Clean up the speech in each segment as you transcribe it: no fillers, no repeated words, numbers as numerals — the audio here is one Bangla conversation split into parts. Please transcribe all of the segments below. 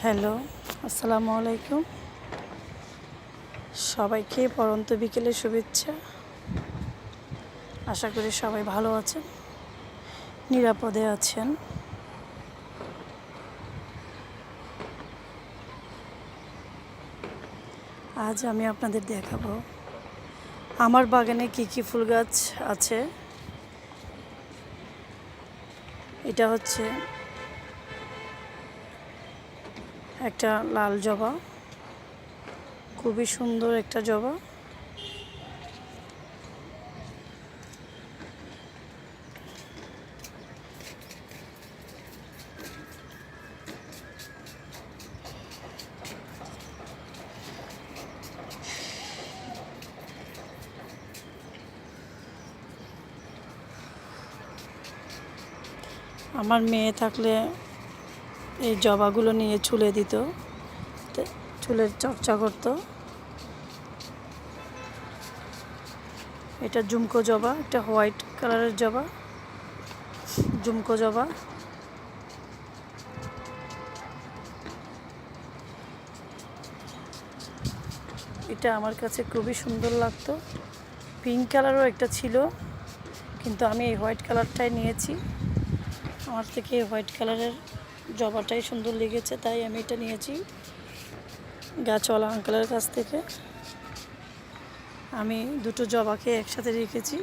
হ্যালো, আসসালামু আলাইকুম। সবাইকে পড়ন্ত বিকেলের শুভেচ্ছা। আশা করি সবাই ভালো আছেন, নিরাপদে আছেন। আজ আমি আপনাদের দেখাবো আমার বাগানে কি কি ফুল গাছ আছে। এটা হচ্ছে একটা লাল জবা, খুবই সুন্দর একটা জবা। আমার মেয়ে থাকলে এই জবাগুলো নিয়ে চুলে দিত, চুলের চর্চা করতো। এটা ঝুমকো জবা, একটা হোয়াইট কালারের জবা, ঝুমকো জবা। এটা আমার কাছে খুবই সুন্দর লাগতো। পিঙ্ক কালারও একটা ছিল, কিন্তু আমি এই হোয়াইট কালারটাই নিয়েছি। আমার থেকে এই হোয়াইট কালারের জবাটাই সুন্দর লেগেছে, তাই আমি এটা নিয়েছি গাছওয়ালা আঙ্কেলের কাছ থেকে। আমি দুটো জবাকে একসাথে রেখেছি,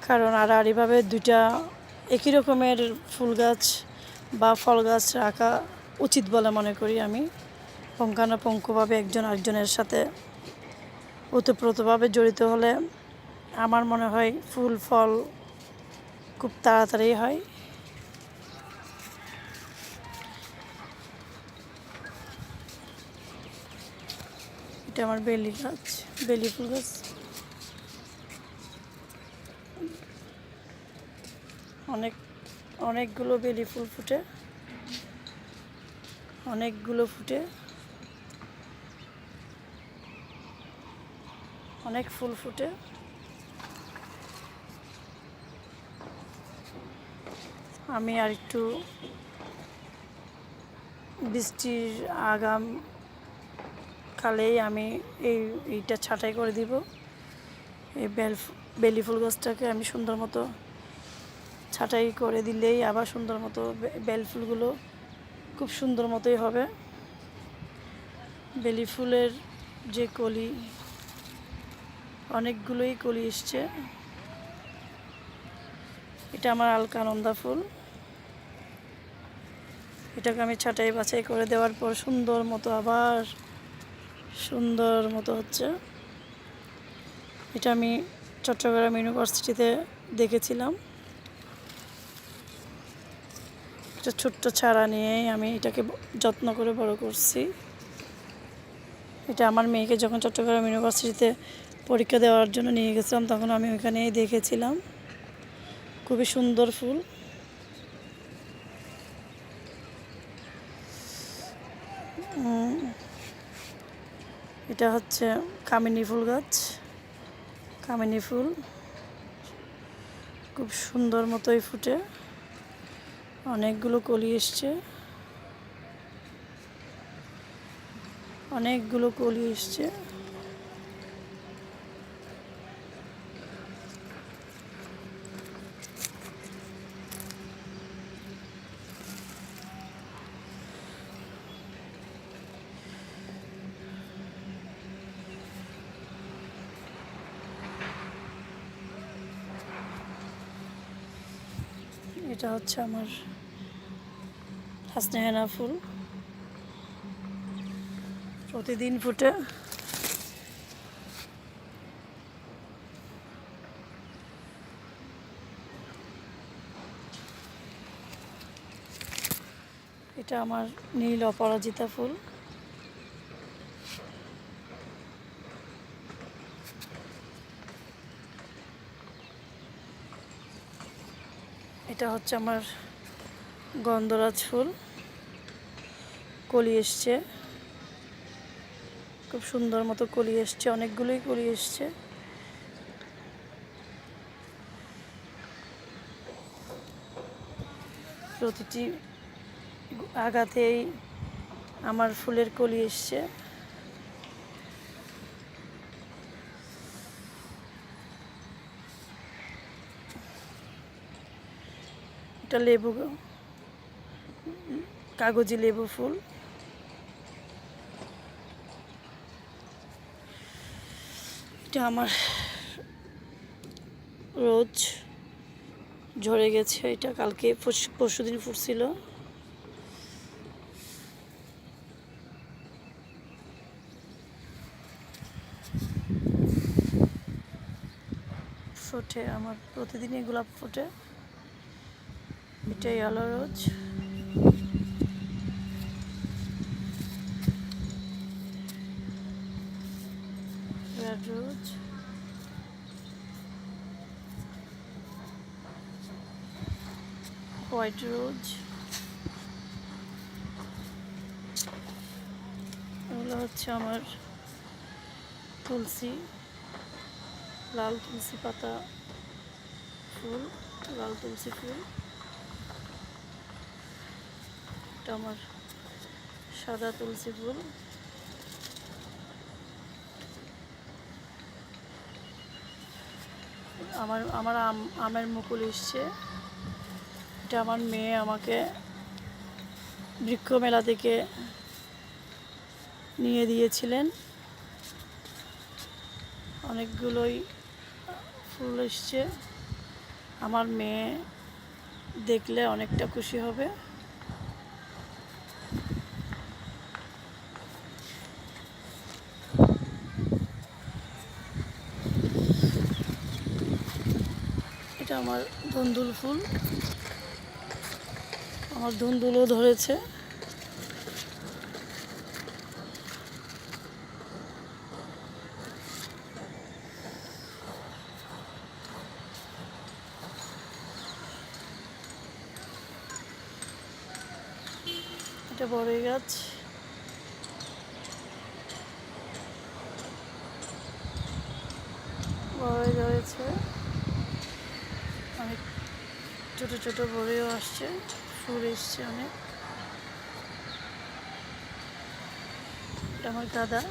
কারণ আড়াআড়িভাবে দুইটা একই রকমের ফুল গাছ বা ফল গাছ রাখা উচিত বলে মনে করি আমি। পুঙ্খানুপুঙ্খভাবে একজন আরেকজনের সাথে ওতপ্রোতভাবে জড়িত হলে আমার মনে হয় ফুল ফল খুব তাড়াতাড়ি হয়। এটা আমার বেলি গাছ, বেলি ফুল গাছ। অনেকগুলো বেলি ফুল ফুটে, অনেকগুলো ফুটে, অনেক ফুল ফুটে। আমি আর একটু বৃষ্টির আগাম কালেই আমি এইটা ছাঁটাই করে দিব। এই বেলি ফুল গাছটাকে আমি সুন্দর মতো ছাঁটাই করে দিলেই আবার সুন্দর মতো বেল ফুলগুলো খুব সুন্দর মতোই হবে। বেলি ফুলের যে কলি, অনেকগুলোই কলি এসছে। এটা আমার আলকানন্দা ফুল। এটাকে আমি ছাঁটাই বাছাই করে দেওয়ার পর সুন্দর মতো আবার সুন্দর মতো হচ্ছে। এটা আমি চট্টগ্রাম ইউনিভার্সিটিতে দেখেছিলাম। একটা ছোট্ট চারা নিয়েই আমি এটাকে যত্ন করে বড় করছি। এটা আমার মেয়েকে যখন চট্টগ্রাম ইউনিভার্সিটিতে পরীক্ষা দেওয়ার জন্য নিয়ে গেছিলাম, তখন আমি ওইখানেই দেখেছিলাম। খুবই সুন্দর ফুল। এটা হচ্ছে কামিনী ফুল গাছ, কামিনী ফুল খুব সুন্দর মতোই ফুটে, অনেকগুলো কলি এসছে, অনেকগুলো কলি এসছে। এটা হচ্ছে আমার হাসনাহেনা ফুল, প্রতিদিন ফুটে। এটা আমার নীল অপরাজিতা ফুল। এটা হচ্ছে আমার গন্ধরাজ ফুল, কলি এসছে, খুব সুন্দর মতো কলি এসছে, অনেকগুলোই কলি এসছে। প্রতিটি আগাতেই আমার ফুলের কলি এসছে। এটা লেবু, কাগজি লেবু ফুল। এটা আমার রোজ ঝরে গেছে, এটা কালকে পরশুদিন ফুটছিল। ফোটে আমার প্রতিদিনই গোলাপ ফোটে। এটা yellow rose. Red rose. White rose. এগুলো হচ্ছে আমার তুলসী, লাল তুলসী পাতা ফুল, লাল তুলসী ফুল। এটা আমার সাদা তুলসী ফুল। আমার আমার আমের মুকুল এসছে। এটা আমার মেয়ে আমাকে বৃক্ষ মেলা থেকে নিয়ে দিয়েছিলেন। অনেকগুলোই ফুল এসছে। আমার মেয়ে দেখলে অনেকটা খুশি হবে। এটা আমার ধুন্দুল ফুল। আমার ধুন্দুলও ধরেছে। এটা বড়ই গাছ। বড়ই ধরেছে, অনেক ছোট ছোট বড়ইও আসছে, ফুল এসছে অনেক। এটা আমার গাঁদা।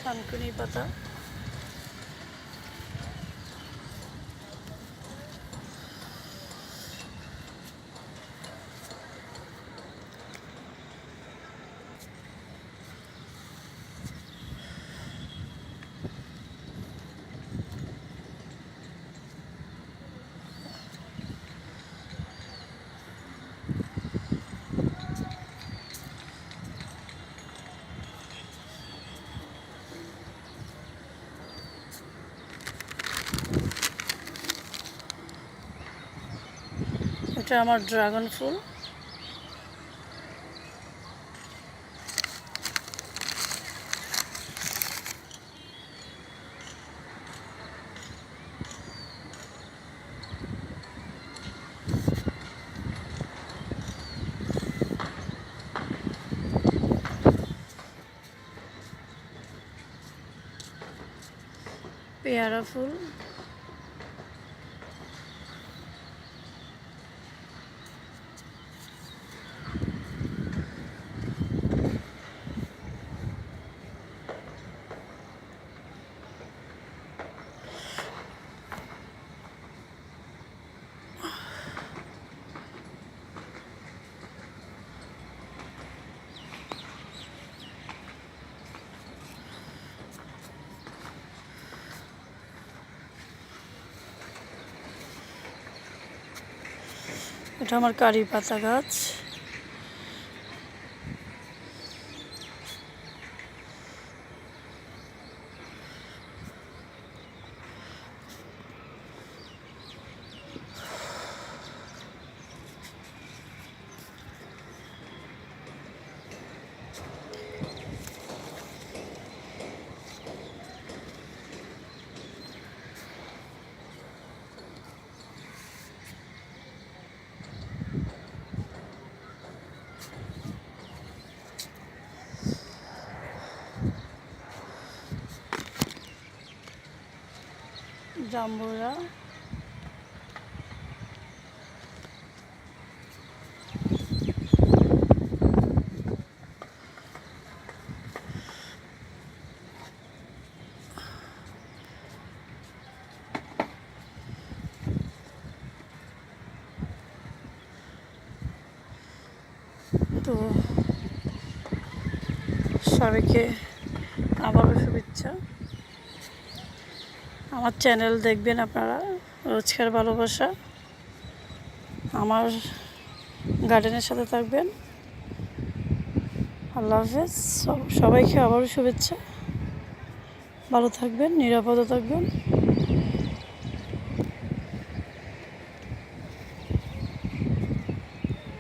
থানকুনি পাতা। এটা আমার ড্রাগন ফুল। পেয়ারা ফুল। এটা আমার কারি পাতা গাছ। জাম্বুরা। তো সবাইকে আবারও শুভেচ্ছা। আমার চ্যানেল দেখবেন আপনারা, রোজকার ভালোবাসা। আমার গার্ডেনের সাথে থাকবেন। আল্লাহ হাফেজ। সবাইকে আবারও শুভেচ্ছা। ভালো থাকবেন, নিরাপদে থাকবেন।